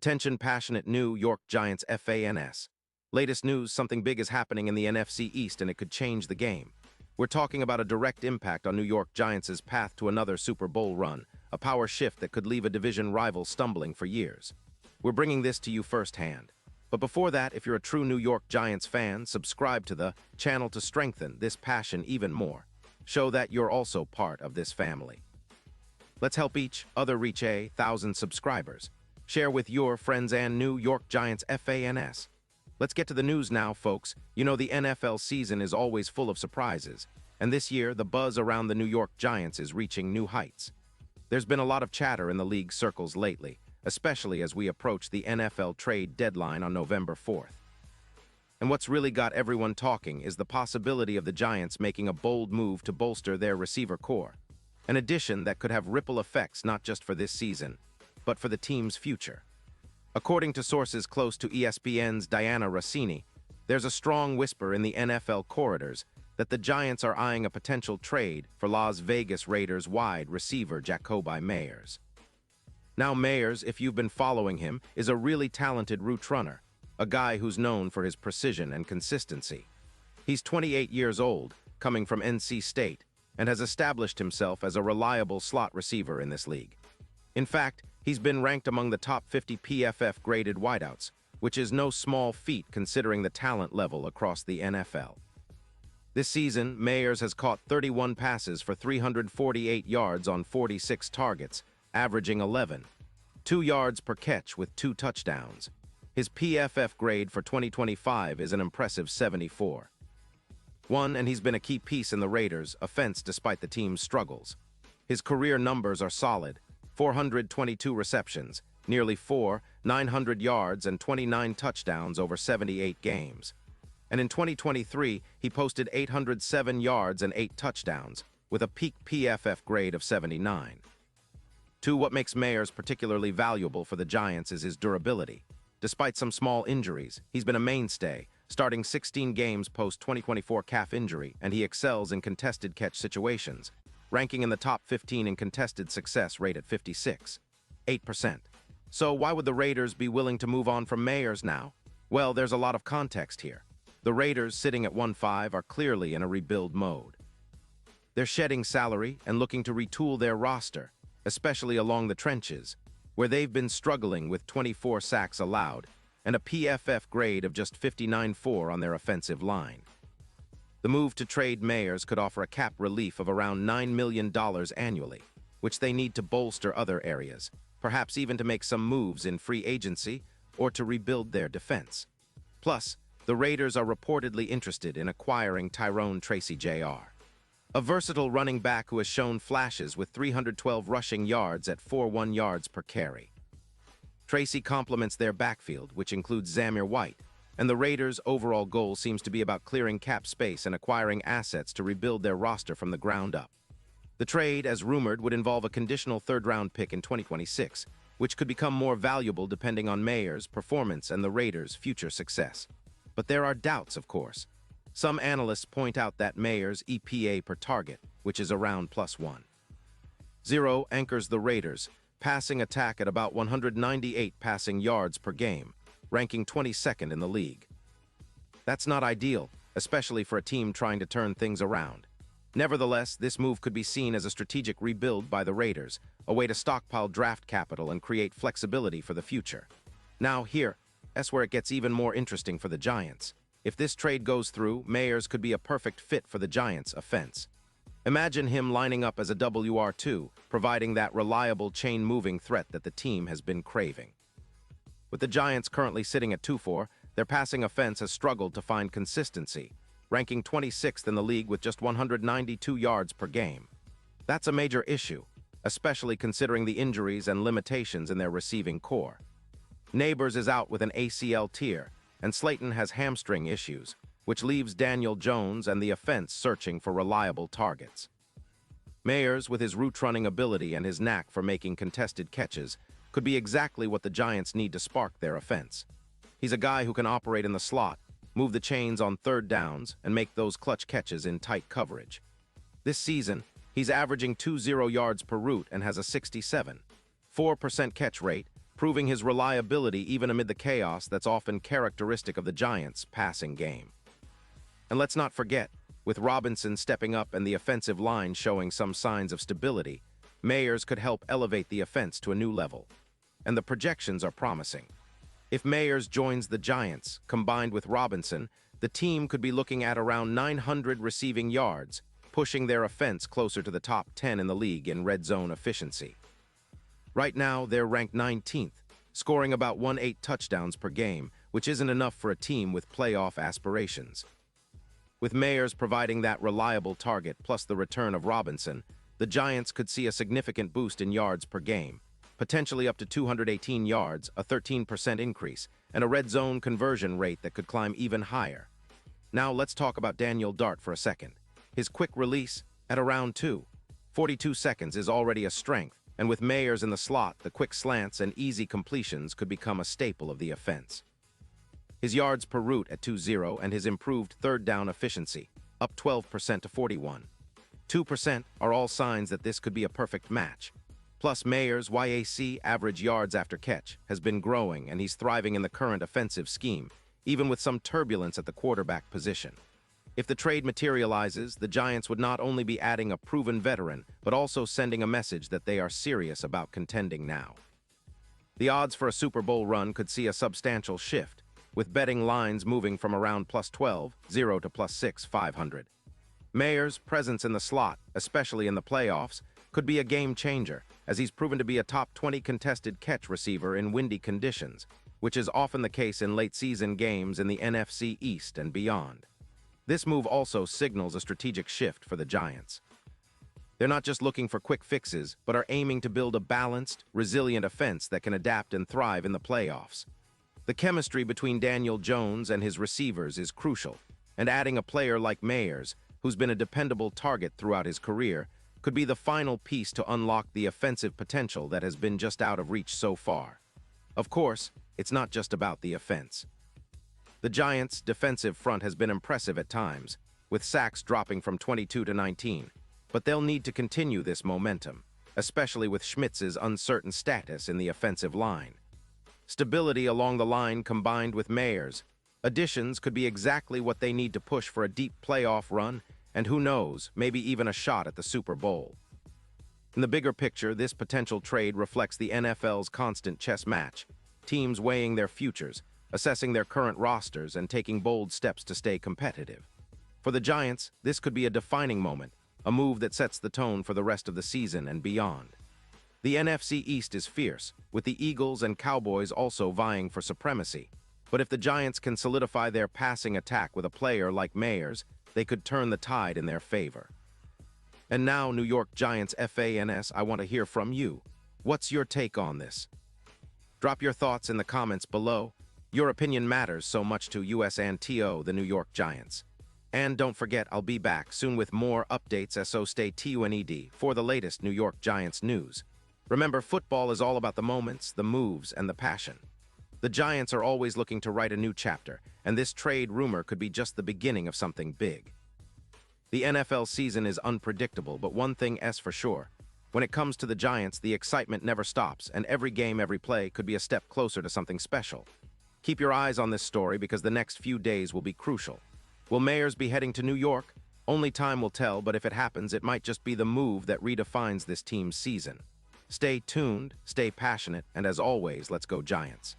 Attention passionate New York Giants fans. Latest news, something big is happening in the NFC East and it could change the game. We're talking about a direct impact on New York Giants' path to another Super Bowl run, a power shift that could leave a division rival stumbling for years. We're bringing this to you firsthand. But before that, if you're a true New York Giants fan, subscribe to the channel to strengthen this passion even more. Show that you're also part of this family. Let's help each other reach 1,000 subscribers. Share with your friends and New York Giants fans. Let's get to the news now, folks. You know the NFL season is always full of surprises, and this year the buzz around the New York Giants is reaching new heights. There's been a lot of chatter in the league circles lately, especially as we approach the NFL trade deadline on November 4th. And what's really got everyone talking is the possibility of the Giants making a bold move to bolster their receiver core, an addition that could have ripple effects not just for this season, but for the team's future. According to sources close to ESPN's Diana Rossini, there's a strong whisper in the NFL corridors that the Giants are eyeing a potential trade for Las Vegas Raiders wide receiver Jacoby Meyers. Now Meyers, if you've been following him, is a really talented route runner, a guy who's known for his precision and consistency. He's 28 years old, coming from NC State, and has established himself as a reliable slot receiver in this league. In fact, he's been ranked among the top 50 PFF-graded wideouts, which is no small feat considering the talent level across the NFL. This season, Meyers has caught 31 passes for 348 yards on 46 targets, averaging 2 yards per catch with 2 touchdowns. His PFF grade for 2025 is an impressive 74. And he's been a key piece in the Raiders' offense despite the team's struggles. His career numbers are solid: 422 receptions, nearly 900 yards, and 29 touchdowns over 78 games. And in 2023, he posted 807 yards and 8 touchdowns, with a peak PFF grade of 79. What makes Meyers particularly valuable for the Giants is his durability. Despite some small injuries, he's been a mainstay, starting 16 games post-2024 calf injury, and he excels in contested catch situations, ranking in the top 15 in contested success rate at 56.8%. So why would the Raiders be willing to move on from Meyers now? Well, there's a lot of context here. The Raiders, sitting at 1-5, are clearly in a rebuild mode. They're shedding salary and looking to retool their roster, especially along the trenches, where they've been struggling with 24 sacks allowed and a PFF grade of just 59.4 on their offensive line. The move to trade Meyers could offer a cap relief of around $9 million annually, which they need to bolster other areas, perhaps even to make some moves in free agency or to rebuild their defense. Plus, the Raiders are reportedly interested in acquiring Tyrone Tracy Jr., a versatile running back who has shown flashes with 312 rushing yards at 4.1 yards per carry. Tracy complements their backfield, which includes Zamir White, and the Raiders' overall goal seems to be about clearing cap space and acquiring assets to rebuild their roster from the ground up. The trade, as rumored, would involve a conditional third-round pick in 2026, which could become more valuable depending on Meyers' performance and the Raiders' future success. But there are doubts, of course. Some analysts point out that Meyers' EPA per target, which is around +1.0, anchors the Raiders' passing attack at about 198 passing yards per game, ranking 22nd in the league. That's not ideal, especially for a team trying to turn things around. Nevertheless, this move could be seen as a strategic rebuild by the Raiders, a way to stockpile draft capital and create flexibility for the future. Now that's where it gets even more interesting for the Giants. If this trade goes through, Meyers could be a perfect fit for the Giants' offense. Imagine him lining up as a WR2, providing that reliable chain-moving threat that the team has been craving. With the Giants currently sitting at 2-4, their passing offense has struggled to find consistency, ranking 26th in the league with just 192 yards per game. That's a major issue, especially considering the injuries and limitations in their receiving core. Neighbors is out with an ACL tear, and Slayton has hamstring issues, which leaves Daniel Jones and the offense searching for reliable targets. Meyers, with his route-running ability and his knack for making contested catches, could be exactly what the Giants need to spark their offense. He's a guy who can operate in the slot, move the chains on third downs, and make those clutch catches in tight coverage. This season, he's averaging 20 yards per route and has a 67.4% catch rate, proving his reliability even amid the chaos that's often characteristic of the Giants' passing game. And let's not forget, with Robinson stepping up and the offensive line showing some signs of stability, Meyers could help elevate the offense to a new level. And the projections are promising. If Meyers joins the Giants, combined with Robinson, the team could be looking at around 900 receiving yards, pushing their offense closer to the top 10 in the league in red zone efficiency. Right now, they're ranked 19th, scoring about 1.8 touchdowns per game, which isn't enough for a team with playoff aspirations. With Meyers providing that reliable target plus the return of Robinson, the Giants could see a significant boost in yards per game, potentially up to 218 yards, a 13% increase, and a red zone conversion rate that could climb even higher. Now let's talk about Daniel Dart for a second. His quick release, at around 42 seconds, is already a strength, and with Meyers in the slot, the quick slants and easy completions could become a staple of the offense. His yards per route at 2.0 and his improved third down efficiency, up 12% to 41.2%, are all signs that this could be a perfect match. Plus, Meyers' YAC average yards after catch has been growing, and he's thriving in the current offensive scheme, even with some turbulence at the quarterback position. If the trade materializes, the Giants would not only be adding a proven veteran, but also sending a message that they are serious about contending now. The odds for a Super Bowl run could see a substantial shift, with betting lines moving from around plus 12.0 to plus 6,500. Meyers' presence in the slot, especially in the playoffs, could be a game changer, as he's proven to be a top 20 contested catch receiver in windy conditions, which is often the case in late-season games in the NFC East and beyond. This move also signals a strategic shift for the Giants. They're not just looking for quick fixes, but are aiming to build a balanced, resilient offense that can adapt and thrive in the playoffs. The chemistry between Daniel Jones and his receivers is crucial, and adding a player like Meyers, who's been a dependable target throughout his career, could be the final piece to unlock the offensive potential that has been just out of reach so far. Of course, it's not just about the offense. The Giants' defensive front has been impressive at times, with sacks dropping from 22 to 19, but they'll need to continue this momentum, especially with Schmitz's uncertain status in the offensive line. Stability along the line combined with Meyers' additions could be exactly what they need to push for a deep playoff run, and who knows, maybe even a shot at the Super Bowl. In the bigger picture, this potential trade reflects the NFL's constant chess match, teams weighing their futures, assessing their current rosters, and taking bold steps to stay competitive. For the Giants, this could be a defining moment, a move that sets the tone for the rest of the season and beyond. The NFC East is fierce, with the Eagles and Cowboys also vying for supremacy. But if the Giants can solidify their passing attack with a player like Meyers, they could turn the tide in their favor. And now, New York Giants fans, I want to hear from you. What's your take on this? Drop your thoughts in the comments below. Your opinion matters so much to us and TO, the New York Giants. And don't forget, I'll be back soon with more updates, so stay tuned for the latest New York Giants news. Remember, football is all about the moments, the moves, and the passion. The Giants are always looking to write a new chapter, and this trade rumor could be just the beginning of something big. The NFL season is unpredictable, but one thing is for sure. When it comes to the Giants, the excitement never stops, and every game, every play could be a step closer to something special. Keep your eyes on this story because the next few days will be crucial. Will Meyers be heading to New York? Only time will tell, but if it happens, it might just be the move that redefines this team's season. Stay tuned, stay passionate, and as always, let's go Giants.